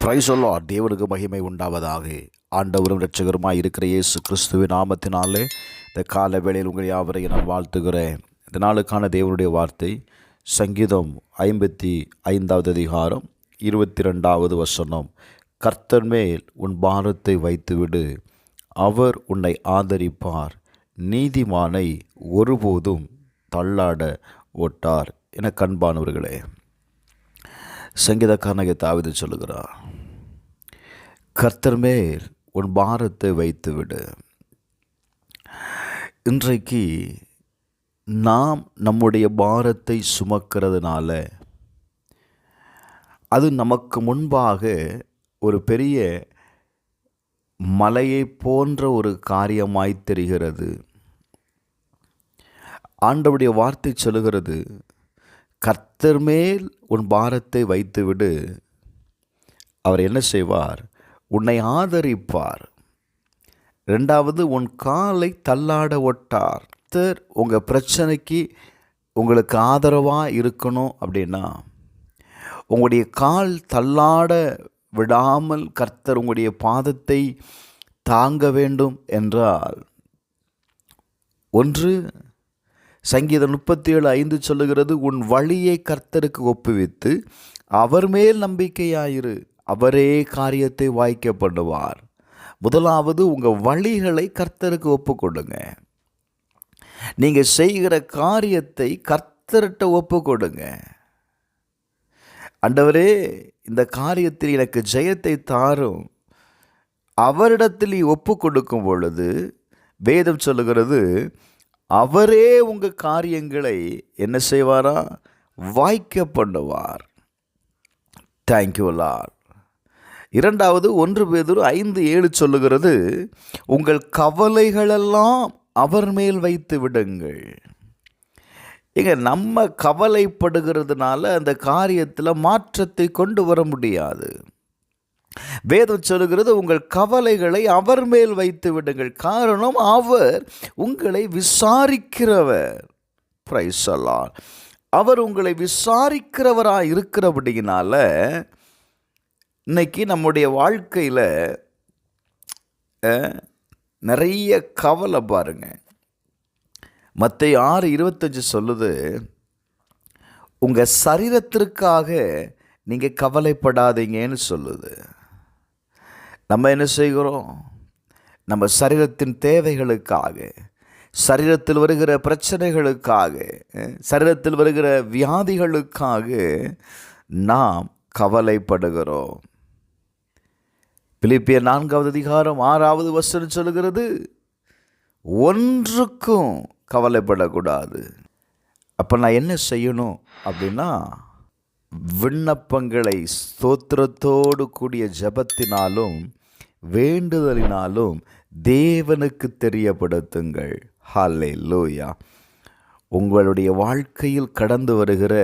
Praise the Lord. தேவனுக்கு மகிமை உண்டாவதாக. ஆண்டவரும் இரட்சகருமாய் இருக்கிற இயேசு கிறிஸ்துவின் நாமத்தினாலே இந்த கால வேளையில் உங்கள் யாவரையும் நான் வாழ்த்துகிறேன். இந்த நாளுக்கான தேவனுடைய வார்த்தை சங்கீதம் 55 அதிகாரம் 22 வசனம். கர்த்தர் மேல் உன் பாரத்தை வைத்துவிடு, அவர் உன்னை ஆதரிப்பார், நீதிமானை ஒருபோதும் தள்ளாட ஒட்டார். என கண்பானவர்களே, சங்கீதக்காரனாகிய தாவீது சொல்லுகிறார், கர்த்தர் மேல் உன் பாரத்தை வைத்துவிடு. இன்றைக்கு நாம் நம்முடைய பாரத்தை சுமக்கிறதுனால அது நமக்கு முன்பாக ஒரு பெரிய மலையை போன்ற ஒரு காரியமாய் தெரிகிறது. ஆண்டவருடைய வார்த்தை சொல்லுகிறது, கர்த்தர் மேல் உன் பாரத்தை வைத்துவிடு, அவர் என்ன செய்வார்? உன்னை ஆதரிப்பார். ரெண்டாவது, உன் காலை தள்ளாட ஒட்டார். கர்த்தர் உங்கள் பிரச்சனைக்கு உங்களுக்கு ஆதரவாக இருக்கணும் அப்படின்னா, உங்களுடைய கால் தள்ளாட விடாமல் கர்த்தர் உங்களுடைய பாதத்தை தாங்க வேண்டும் என்றால், ஒன்று சங்கீதம் 37:5 சொல்லுகிறது, உன் வழியை கர்த்தருக்கு ஒப்புவித்து அவர் மேல் நம்பிக்கையாயிரு, அவரே காரியத்தை வாய்க்க பண்ணுவார். முதலாவது, உங்கள் வழிகளை கர்த்தருக்கு ஒப்புக்கொடுங்க. நீங்கள் செய்கிற காரியத்தை கர்த்தர்கிட்ட ஒப்புக்கொடுங்க. ஆண்டவரே, இந்த காரியத்தில் எனக்கு ஜெயத்தை தாரும். அவரிடத்தில் ஒப்பு கொடுக்கும் பொழுது வேதம் சொல்லுகிறது, அவரே உங்கள் காரியங்களை என்ன செய்வாரா? வாய்க்க பண்ணுவார். Thank you Lord. இரண்டாவது, 1 பேதுரு 5:7 சொல்லுகிறது, உங்கள் கவலைகளெல்லாம் அவர் மேல் வைத்து விடுங்கள். நம்ம கவலைப்படுகிறதுனால அந்த காரியத்தில் மாற்றத்தை கொண்டு வர முடியாது. வேதம் சொல்லுகிறது, உங்கள் கவலைகளை அவர் மேல் வைத்து விடுங்கள். காரணம், அவர் உங்களை விசாரிக்கிறவர். Praise the Lord. அவர் உங்களை விசாரிக்கிறவராக இருக்கிறபடியினால இன்னைக்கு நம்முடைய வாழ்க்கையில் நிறைய கவலை பாருங்க. மத்தேயு 6:25 சொல்லுது, உங்கள் சரீரத்திற்காக நீங்கள் கவலைப்படாதீங்கன்னு சொல்லுது. நம்ம என்ன செய்கிறோம்? நம்ம சரீரத்தின் தேவைகளுக்காக, சரீரத்தில் வருகிற பிரச்சனைகளுக்காக, சரீரத்தில் வருகிற வியாதிகளுக்காக நாம் கவலைப்படுகிறோம். பிலிப்பியர் 4 அதிகாரம் 6 வசனம் சொல்லுகிறது, ஒன்றுக்கும் கவலைப்படக்கூடாது. அப்போ நான் என்ன செய்யணும் அப்படின்னா, விண்ணப்பங்களை ஸ்தோத்திரத்தோடு கூடிய ஜெபத்தினாலும் வேண்டுதலினாலும் தேவனுக்கு தெரியப்படுத்துங்கள். ஹல்லேலூயா. உங்களுடைய வாழ்க்கையில் கடந்து வருகிற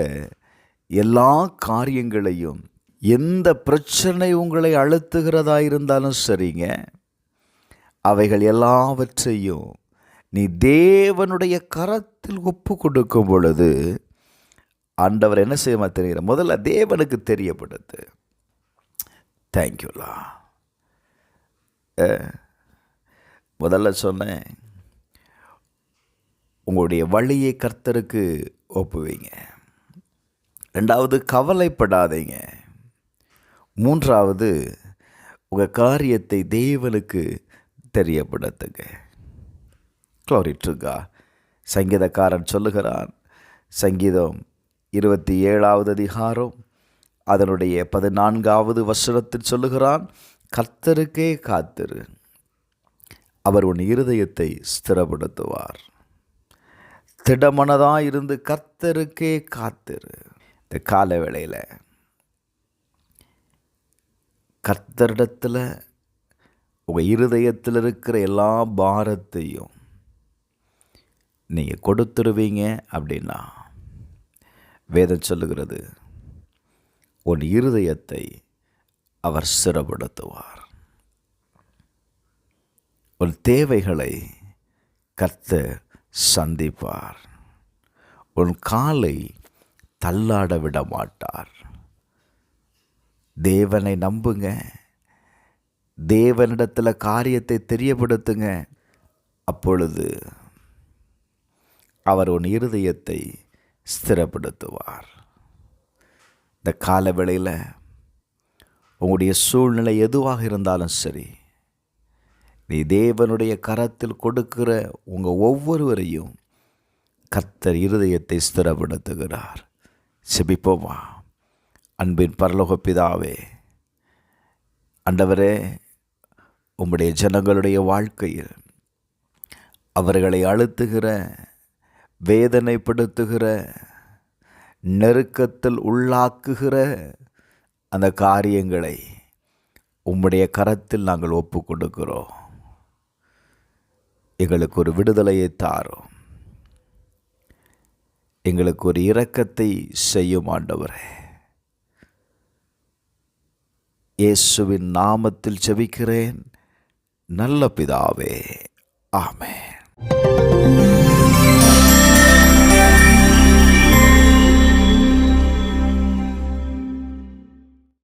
எல்லா காரியங்களையும், எந்த பிரச்சனை உங்களை அழுத்துகிறதா இருந்தாலும் சரிங்க, அவைகள் எல்லாவற்றையும் நீ தேவனுடைய கரத்தில் ஒப்பு கொடுக்கும் பொழுது ஆண்டவர் என்ன செய்ய தெரிகிற? முதல்ல தேவனுக்கு தெரியப்படுத்து. தேங்க்யூலா. முதல்ல சொன்னேன், உங்களுடைய வழியை கர்த்தருக்கு ஒப்புவீங்க. ரெண்டாவது, கவலைப்படாதீங்க. மூன்றாவது, உங்கள் காரியத்தை தேவனுக்கு தெரியப்படுத்துங்க. Glory to God. சங்கீதக்காரன் சொல்லுகிறான், சங்கீதம் 27 அதிகாரம் அதனுடைய 14 வசனத்தில் சொல்லுகிறான், கர்த்தருக்கே காத்திரு, அவர் உன் இருதயத்தை ஸ்திரப்படுத்துவார். திடமனதாக இருந்து கர்த்தருக்கே காத்திரு. இந்த கால வேளையில் கர்த்தரிடத்தில் உங்கள் இருதயத்தில் இருக்கிற எல்லா பாரத்தையும் நீங்கள் கொடுத்துருவீங்க அப்படின்னா, வேதம் சொல்லுகிறது, உன் இருதயத்தை அவர் ஸ்திரப்படுத்துவார். உன் தேவைகளை கர்த்தர் சந்திப்பார். உன் காலை தள்ளாட விட மாட்டார். தேவனை நம்புங்க, தேவனிடத்தில் காரியத்தை தெரியப்படுத்துங்க. அப்பொழுது அவர் உன் இருதயத்தை ஸ்திரப்படுத்துவார். இந்த கால வேளையில் உங்களுடைய சூழ்நிலை எதுவாக இருந்தாலும் சரி, நீ தேவனுடைய கரத்தில் கொடுக்கிற உங்கள் ஒவ்வொருவரையும் கர்த்தர் இருதயத்தை ஸ்திரப்படுத்துகிறார். செபிப்போமா. அன்பின் பரலோக பிதாவே, ஆண்டவரே, உம்முடைய ஜனங்களுடைய வாழ்க்கையில் அவர்களை அழுத்துகிற, வேதனைப்படுத்துகிற, நெருக்கத்தில் உள்ளாக்குகிற அந்த காரியங்களை உம்முடைய கரத்தில் நாங்கள் ஒப்பு கொடுக்கிறோம். எங்களுக்கு ஒரு விடுதலையை தாரும், எங்களுக்கு ஒரு இரக்கத்தை செய்யும் ஆண்டவரே. இயேசுவின் நாமத்தில் ஜெபிக்கிறேன் நல்ல பிதாவே, ஆமென்.